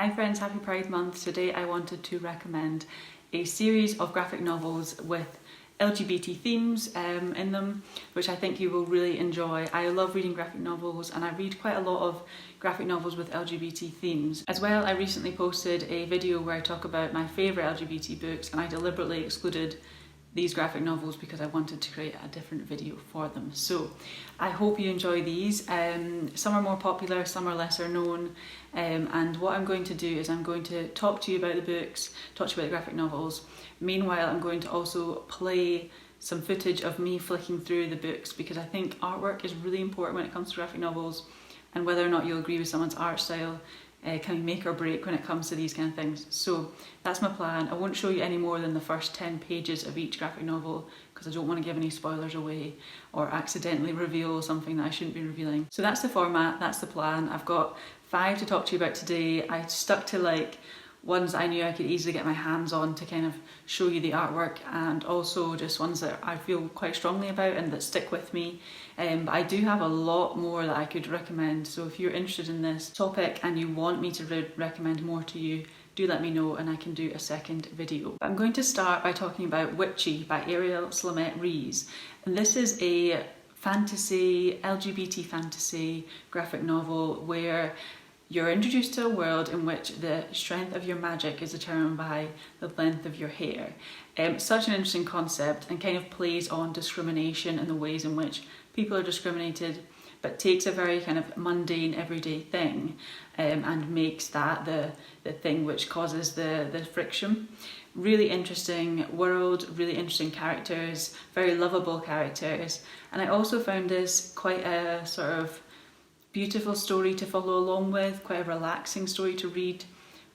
Hi friends, happy Pride Month. Today I wanted to recommend a series of graphic novels with LGBT themes in them, which I think you will really enjoy. I love reading graphic novels and I read quite a lot of graphic novels with LGBT themes. As well, I recently posted a video where I talk about my favourite LGBT books and I deliberately excluded these graphic novels because I wanted to create a different video for them. So I hope you enjoy these. Some are more popular, some are lesser known, and what I'm going to do is I'm going to talk to you about the books, talk to you about the graphic novels. Meanwhile, I'm going to also play some footage of me flicking through the books because I think artwork is really important when it comes to graphic novels, and whether or not you'll agree with someone's art style can make or break when it comes to these kind of things. So that's my plan. I won't show you any more than the first 10 pages of each graphic novel because I don't want to give any spoilers away or accidentally reveal something that I shouldn't be revealing. So that's the format, that's the plan. I've got 5 to talk to you about today. I stuck to like ones I knew I could easily get my hands on to kind of show you the artwork, and also just ones that I feel quite strongly about and that stick with me. But I do have a lot more that I could recommend, so if you're interested in this topic and you want me to recommend more to you, do let me know and I can do a second video. But I'm going to start by talking about Witchy by Ariel, Slamet, Ries. And this is a fantasy, LGBT fantasy graphic novel where you're introduced to a world in which the strength of your magic is determined by the length of your hair. Such an interesting concept, and kind of plays on discrimination and the ways in which people are discriminated, but takes a very kind of mundane everyday thing and makes that the thing which causes the friction. Really interesting world, really interesting characters, very lovable characters, and I also found this quite a sort of beautiful story to follow along with, quite a relaxing story to read.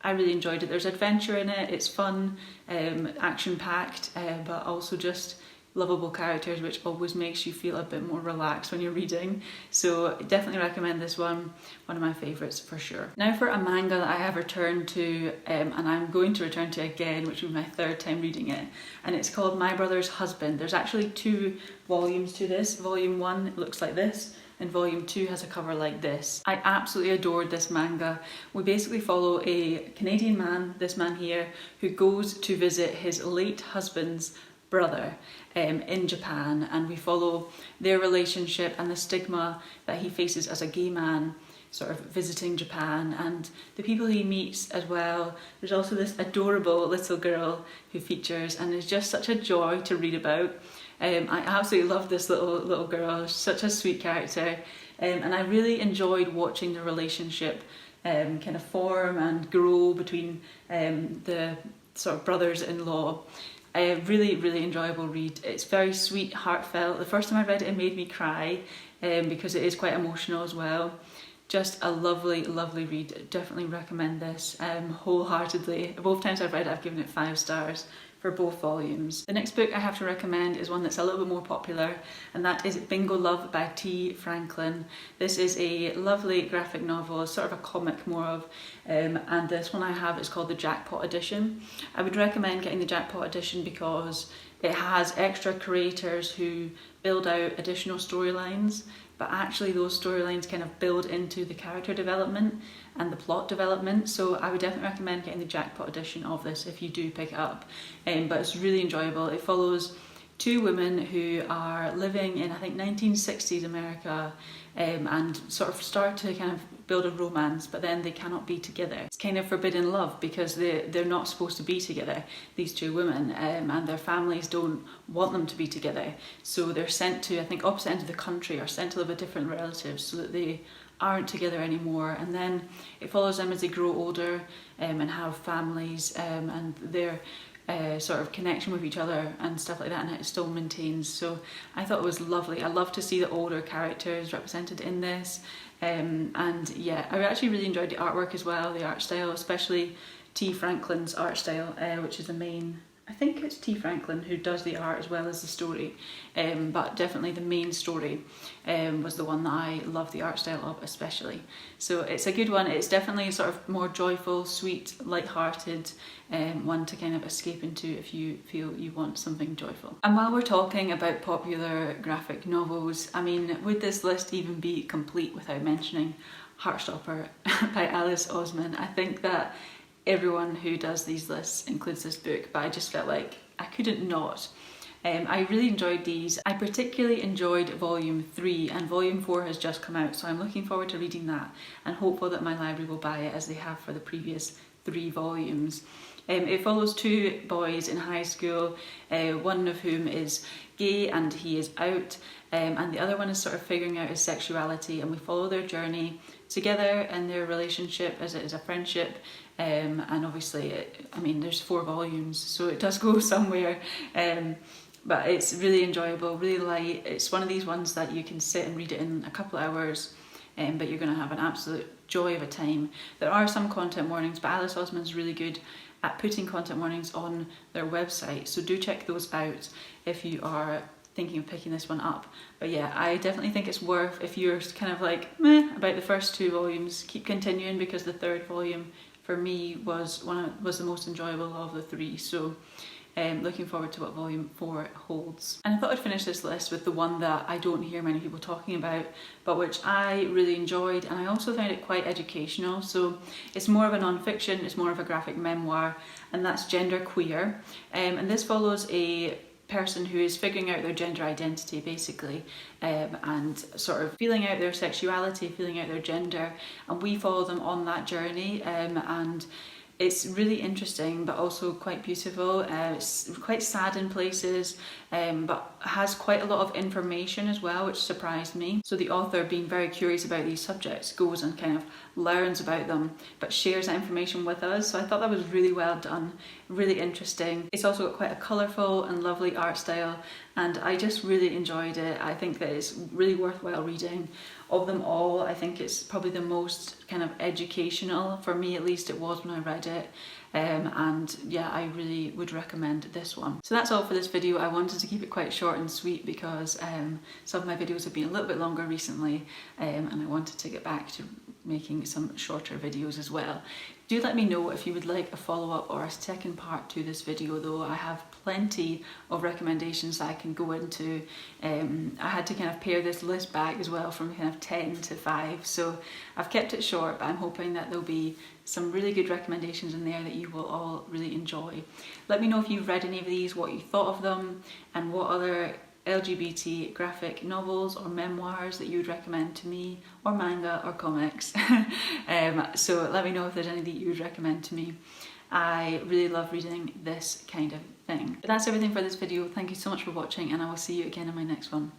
I really enjoyed it. There's adventure in it, it's fun, action-packed, but also just lovable characters, which always makes you feel a bit more relaxed when you're reading. So definitely recommend this one of my favourites for sure. Now for a manga that I have returned to, and I'm going to return to again, which will be my 3rd time reading it, and it's called My Brother's Husband. There's actually 2 volumes to this. Volume 1 looks like this, and volume 2 has a cover like this. I absolutely adored this manga. We basically follow a Canadian man, this man here, who goes to visit his late husband's brother in Japan, and we follow their relationship and the stigma that he faces as a gay man sort of visiting Japan, and the people he meets as well. There's also this adorable little girl who features and is just such a joy to read about. I absolutely love this little girl, she's such a sweet character, and I really enjoyed watching the relationship kind of form and grow between the sort of brothers-in-law. A really enjoyable read. It's very sweet, heartfelt. The first time I read it, it made me cry because it is quite emotional as well. Just a lovely read. Definitely recommend this wholeheartedly. Both times I've read it, I've given it 5 stars for both volumes. The next book I have to recommend is one that's a little bit more popular, and that is Bingo Love by T. Franklin. This is a lovely graphic novel, sort of a comic more of, and this one I have is called the Jackpot Edition. I would recommend getting the Jackpot Edition because it has extra creators who build out additional storylines, but actually those storylines kind of build into the character development and the plot development. So I would definitely recommend getting the Jackpot Edition of this if you do pick it up. But it's really enjoyable. It follows 2 women who are living in, I think, 1960s America, and sort of start to kind of build a romance, but then they cannot be together. It's kind of forbidden love because they're not supposed to be together, these 2 women, and their families don't want them to be together. So they're sent to, I think, opposite ends of the country, or sent to live with different relatives so that they aren't together anymore. And then it follows them as they grow older and have families, and their sort of connection with each other and stuff like that, and it still maintains. So I thought it was lovely. I love to see the older characters represented in this, and yeah, I actually really enjoyed the artwork as well, the art style, especially T. Franklin's art style, which is the main, I think it's T. Franklin who does the art as well as the story, but definitely the main story was the one that I love the art style of especially. So it's a good one. It's definitely sort of more joyful, sweet, light-hearted, one to kind of escape into if you feel you want something joyful. And while we're talking about popular graphic novels, I mean, would this list even be complete without mentioning Heartstopper by Alice Oseman. I think that everyone who does these lists includes this book, but I just felt like I couldn't not. I really enjoyed these. I particularly enjoyed volume 3, and volume 4 has just come out, so I'm looking forward to reading that and hopeful that my library will buy it as they have for the previous 3 volumes. It follows 2 boys in high school, one of whom is gay and he is out, and the other one is sort of figuring out his sexuality, and we follow their journey together and their relationship as it is a friendship. And obviously, I mean, there's 4 volumes, so it does go somewhere. But it's really enjoyable, really light. It's one of these ones that you can sit and read it in a couple of hours, but you're going to have an absolute joy of a time. There are some content warnings, but Alice Oseman's really good at putting content warnings on their website, so do check those out if you are thinking of picking this one up. But yeah, I definitely think it's worth, if you're kind of like meh about the first 2 volumes, keep continuing, because the 3rd volume for me was the most enjoyable of the 3. So looking forward to what volume 4 holds. And I thought I'd finish this list with the one that I don't hear many people talking about, but which I really enjoyed, and I also found it quite educational. So it's more of a non-fiction, it's more of a graphic memoir, and that's Genderqueer. And this follows a person who is figuring out their gender identity basically, and sort of feeling out their sexuality, feeling out their gender, and we follow them on that journey, and it's really interesting but also quite beautiful. It's quite sad in places, but has quite a lot of information as well, which surprised me. So the author, being very curious about these subjects, goes and kind of learns about them but shares that information with us. So I thought that was really well done, really interesting. It's also got quite a colourful and lovely art style, and I just really enjoyed it. I think that it's really worthwhile reading. Of them all, I think it's probably the most kind of educational, for me at least it was when I read it. And yeah, I really would recommend this one. So that's all for this video. I wanted to keep it quite short and sweet because some of my videos have been a little bit longer recently, and I wanted to get back to making some shorter videos as well. Do let me know if you would like a follow-up or a second part to this video, though. I have plenty of recommendations that I can go into. I had to kind of pare this list back as well from kind of 10 to 5, so I've kept it short, but I'm hoping that there'll be some really good recommendations in there that you will all really enjoy. Let me know if you've read any of these, what you thought of them, and what other LGBT graphic novels or memoirs that you would recommend to me, or manga or comics. So let me know if there's anything you would recommend to me. I really love reading this kind of thing. But that's everything for this video. Thank you so much for watching, and I will see you again in my next one.